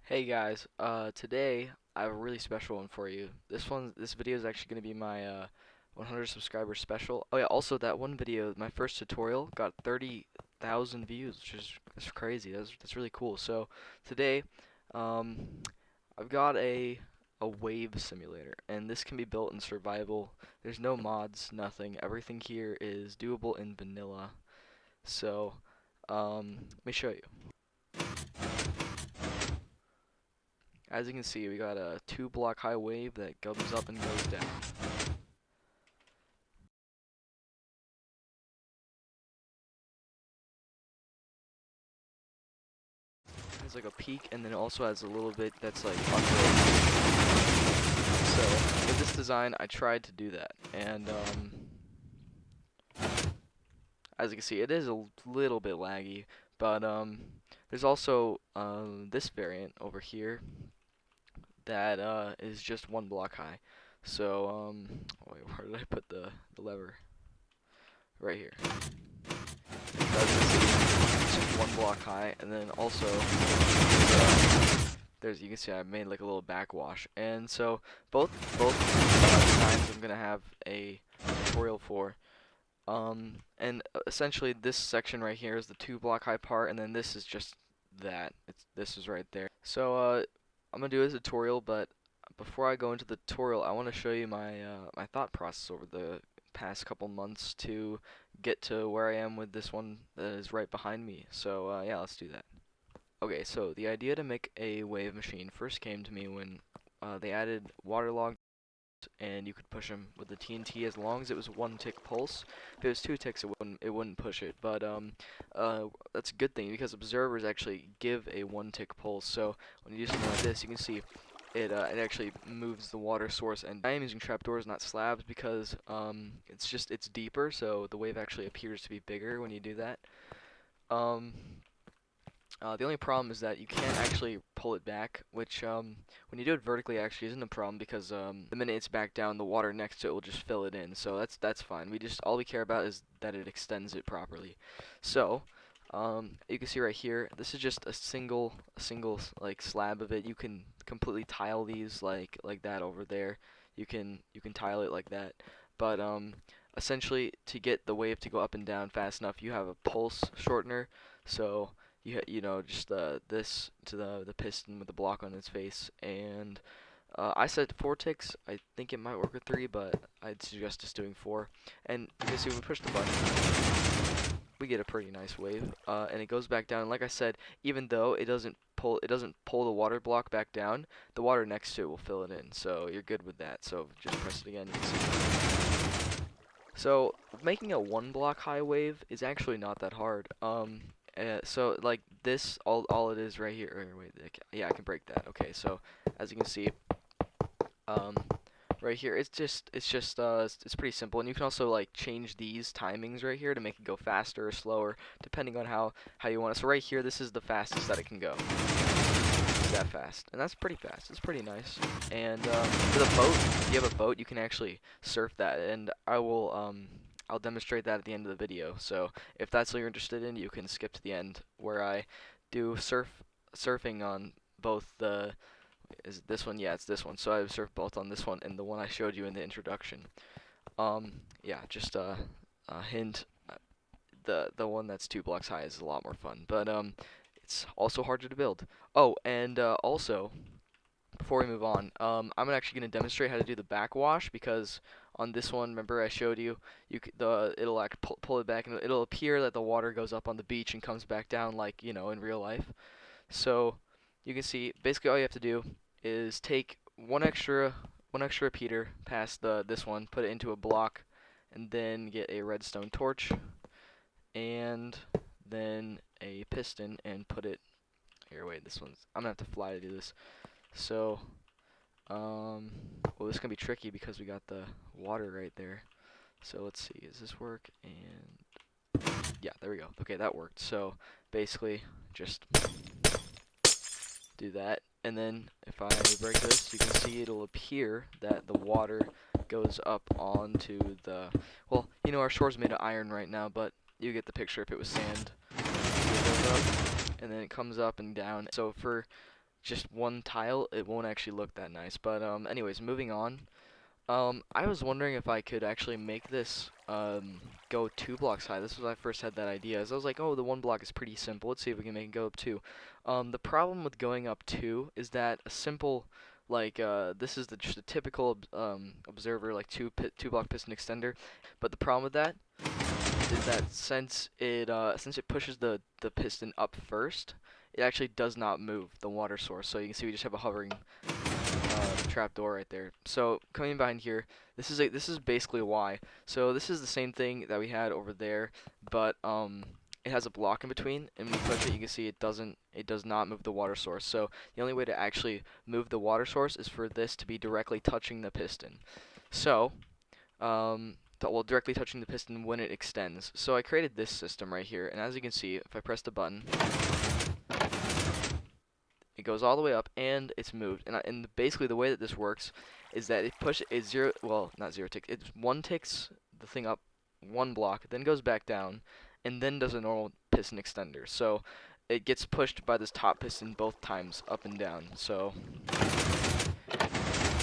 Hey guys, today I have a really special one for you. This video is actually going to be my 100 subscriber special. Oh yeah, also that one video, my first tutorial, got 30,000 views, which is that's crazy. That's really cool. So today, um, I've got a wave simulator, and this can be built in survival. There's no mods, nothing. Everything here is doable in vanilla. So, let me show you. As you can see, we got a 2 block high wave that comes up and goes down. It has like a peak, and then it also has a little bit that's like under. So with this design, I tried to do that, and as you can see, it is a little bit laggy. But there's also this variant over here that is just 1 block high. So wait, where did I put the lever? Right here. It's just 1 block high, and then also there's you can see I made like a little backwash, and so both times I'm gonna have a tutorial for. And essentially this section right here is the 2 block high part, and then this is just that. This is right there. So I'm gonna do a tutorial, but before I go into the tutorial, I want to show you my thought process over the past couple months to get to where I am with this one that is right behind me. So yeah, let's do that. Okay, so the idea to make a wave machine first came to me when they added waterlogged, and you could push them with the TNT as long as it was 1 tick pulse. If it was 2 ticks, it wouldn't push it. But that's a good thing because observers actually give a 1 tick pulse. So when you do something like this, you can see it actually moves the water source. And I am using trapdoors, not slabs, because it's deeper, so the wave actually appears to be bigger when you do that. The only problem is that you can't actually pull it back, which when you do it vertically actually isn't a problem because the minute it's back down, the water next to it will just fill it in. So that's fine. All we care about is that it extends it properly. So you can see right here, this is just a single like slab of it. You can completely tile these like that over there. You can tile it like that. But essentially to get the wave to go up and down fast enough, you have a pulse shortener. So you know, just this to the piston with the block on its face, and I said 4 ticks. I think it might work with 3, but I'd suggest just doing 4. And you can see when we push the button, we get a pretty nice wave, and it goes back down. And like I said, even though it doesn't pull the water block back down, the water next to it will fill it in. So you're good with that. So just press it again. You can see. So making a 1 block high wave is actually not that hard. So like this, all it is right here. Wait, yeah, I can break that. Okay, so as you can see, um, right here, it's pretty simple, and you can also like change these timings right here to make it go faster or slower, depending on how you want it. So right here, this is the fastest that it can go. It's that fast, and that's pretty fast. It's pretty nice. And with a boat, if you have a boat, you can actually surf that, and I'll demonstrate that at the end of the video. So if that's what you're interested in, you can skip to the end where I do surfing on both the is it this one? Yeah, it's this one. So I surf both on this one and the one I showed you in the introduction. Yeah, just a hint. The one that's 2 blocks high is a lot more fun, but it's also harder to build. Oh, and also before we move on, I'm actually going to demonstrate how to do the backwash because on this one, remember I showed you, it'll like pull it back and it'll appear that the water goes up on the beach and comes back down like, you know, in real life. So you can see basically all you have to do is take one extra repeater past this one, put it into a block, and then get a redstone torch and then a piston and put it here. Wait, I'm gonna have to fly to do this. So, well, this is gonna be tricky because we got the water right there. So let's see, does this work? And yeah, there we go. Okay, that worked. So basically, just do that, and then if I break this, you can see it'll appear that the water goes up onto the. Well, you know, our shore's made of iron right now, but you get the picture. If it was sand, it goes up, and then it comes up and down. So for just one tile, it won't actually look that nice. But anyways, moving on. I was wondering if I could actually make this go 2 blocks high. This was when I first had that idea. As I was like, oh, the 1 block is pretty simple. Let's see if we can make it go up 2. The problem with going up 2 is that a simple, like, this is just a typical observer, like 2 block piston extender. But the problem with that is that since it pushes the piston up first, it actually does not move the water source. So you can see we just have a hovering trap door right there. So coming behind here, this is basically why. So this is the same thing that we had over there, but it has a block in between, and when you push it, you can see it does not move the water source. So the only way to actually move the water source is for this to be directly touching the piston. So well, directly touching the piston when it extends. So I created this system right here, and as you can see, if I press the button, it goes all the way up and it's moved. And basically the way that this works is that not zero ticks. It's one ticks the thing up 1 block, then goes back down, and then does a normal piston extender. So it gets pushed by this top piston both times, up and down. So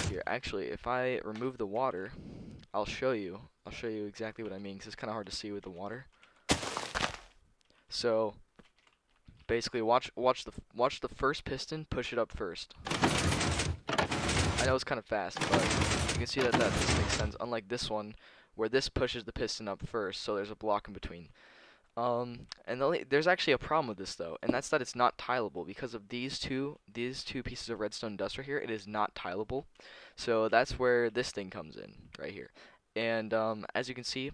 here, actually, if I remove the water, I'll show you exactly what I mean, because it's kind of hard to see with the water. So basically, watch the first piston push it up first. I know it's kind of fast, but you can see that piston extends, unlike this one, where this pushes the piston up first, so there's a block in between. There's actually a problem with this though, and that's that it's not tileable because of these two pieces of redstone dust right here. It is not tileable, so that's where this thing comes in right here. And as you can see,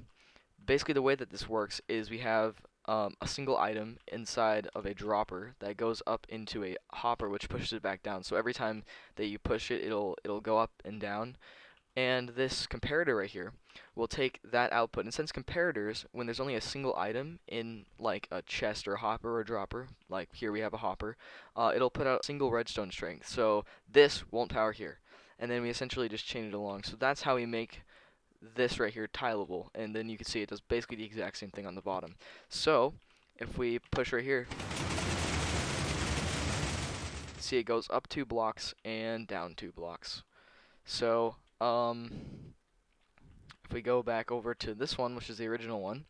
basically the way that this works is we have a single item inside of a dropper that goes up into a hopper, which pushes it back down. So every time that you push it, it'll go up and down. And this comparator right here will take that output. And since comparators, when there's only a single item in like a chest or a hopper or a dropper, like here we have a hopper, it'll put out single redstone strength. So this won't power here. And then we essentially just chain it along. So that's how we make this right here tileable. And then you can see it does basically the exact same thing on the bottom. So if we push right here, see it goes up 2 blocks and down 2 blocks. So if we go back over to this one, which is the original one,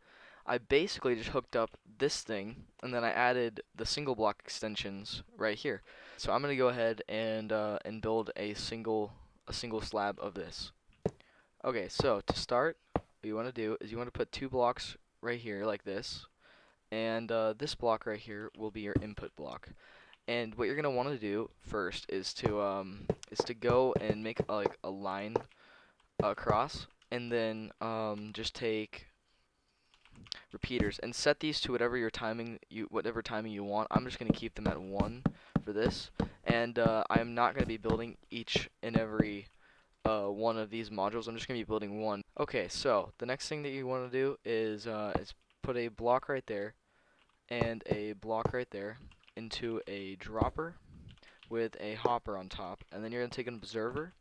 I basically just hooked up this thing, and then I added the single block extensions right here. So I'm gonna go ahead and build a single slab of this. Okay, so to start, what you want to do is you want to put 2 blocks right here like this, and this block right here will be your input block. And what you're gonna want to do first is to go and make like a line across, and then just take repeaters and set these to whatever timing you want. I'm just gonna keep them at 1 for this, and I'm not gonna be building each and every one of these modules. I'm just gonna be building one. Okay, so the next thing that you want to do is put a block right there and a block right there into a dropper with a hopper on top, and then you're gonna take an observer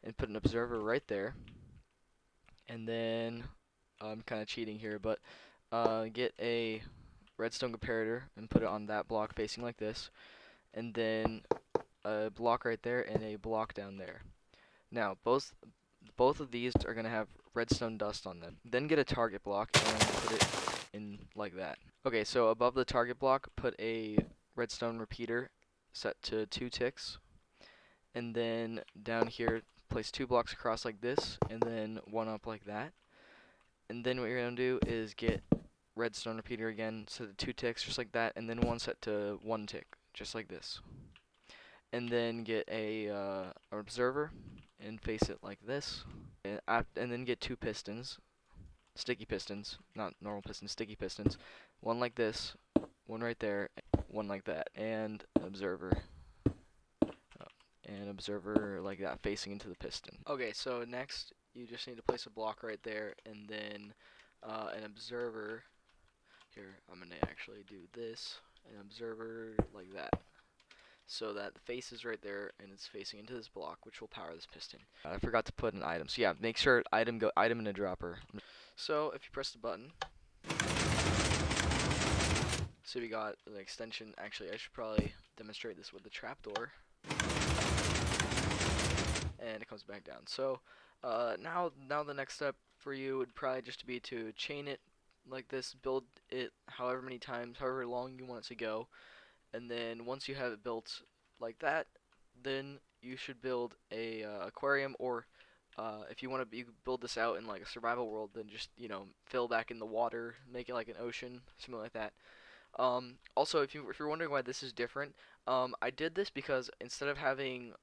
and put an observer right there, and then I'm kind of cheating here, but get a redstone comparator and put it on that block facing like this, and then a block right there and a block down there. Now both of these are gonna have redstone dust on them. Then get a target block and put it in like that. Okay, so above the target block, put a redstone repeater set to 2 ticks, and then down here place 2 blocks across like this, and then 1 up like that. And then what you're gonna do is get redstone repeater again, set to 2 ticks just like that, and then 1 set to 1 tick just like this. And then get a observer and face it like this, and then get 2 pistons, sticky pistons, not normal pistons, sticky pistons, 1 like this, 1 right there, 1 like that, and an observer. And observer like that facing into the piston. Okay, so next you just need to place a block right there, and then an observer. Here, I'm gonna actually do this, an observer like that, so that the face is right there and it's facing into this block, which will power this piston. I forgot to put an item, so yeah, make sure item in a dropper. So if you press the button, so we got the extension. Actually, I should probably demonstrate this with the trapdoor. and it comes back down. So now the next step for you would probably just be to chain it like this, build it however many times, however long you want it to go, and then once you have it built like that, then you should build a aquarium, or if you want to build this out in like a survival world, then just fill back in the water, make it like an ocean, something like that. Also, if you're wondering why this is different, I did this because instead of having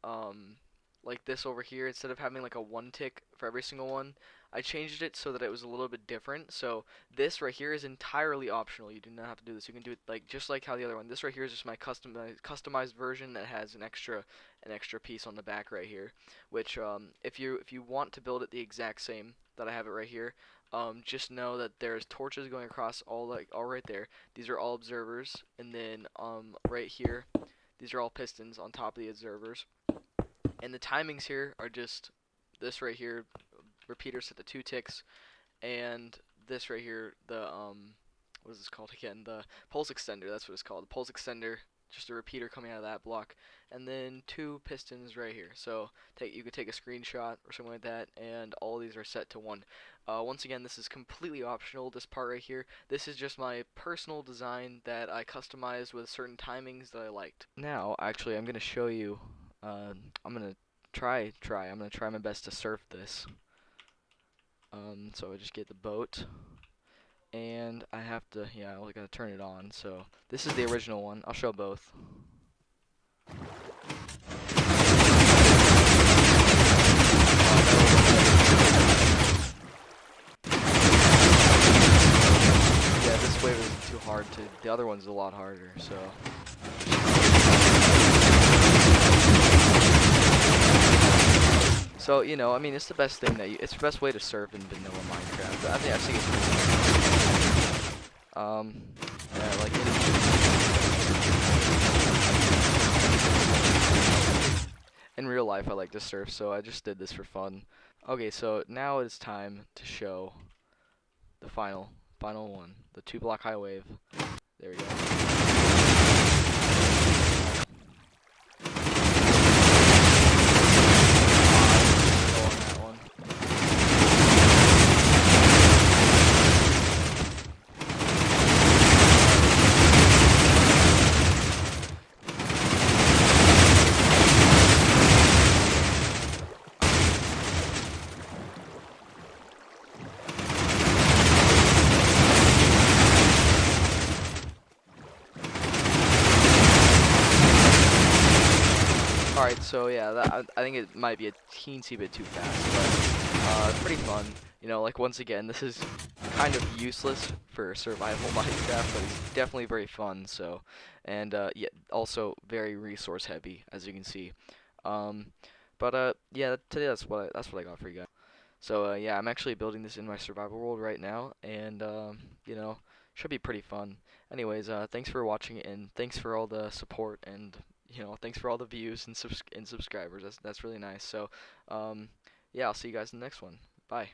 like this over here, instead of having like a one tick for every single one, I changed it so that it was a little bit different. So this right here is entirely optional. You do not have to do this. You can do it like just like how the other one. This right here is just my customized version that has an extra piece on the back right here. Which if you want to build it the exact same that I have it right here, just know that there's torches going across all right there. These are all observers, and then right here, these are all pistons on top of the observers. And the timings here are just this right here, repeater set to 2 ticks, and this right here, the what is this called again? The pulse extender. That's what it's called. The pulse extender, just a repeater coming out of that block, and then 2 pistons right here. So you could take a screenshot or something like that, and all these are set to 1. Once again, this is completely optional. This part right here, this is just my personal design that I customized with certain timings that I liked. Now, actually, I'm gonna show you. I'm gonna try. I'm gonna try my best to surf this. So I just get the boat, and I have to, yeah, I gotta turn it on. So this is the original one. I'll show both. Yeah, this wave isn't too hard to. The other one's a lot harder. So. So, I mean, it's the best thing it's the best way to surf in vanilla Minecraft. I think I've seen it. Yeah, like in real life, I like to surf, so I just did this for fun. Okay, so now it's time to show the final one, the 2-block high wave. There we go. Alright, so yeah, I think it might be a teensy bit too fast, but pretty fun. Like once again, this is kind of useless for survival Minecraft, but it's definitely very fun. So, and yeah, also very resource heavy, as you can see. Yeah, today that's what I got for you guys. So yeah, I'm actually building this in my survival world right now, and should be pretty fun. Anyways, thanks for watching, and thanks for all the support, and thanks for all the views and subscribers. That's really nice. So yeah, I'll see you guys in the next one. Bye.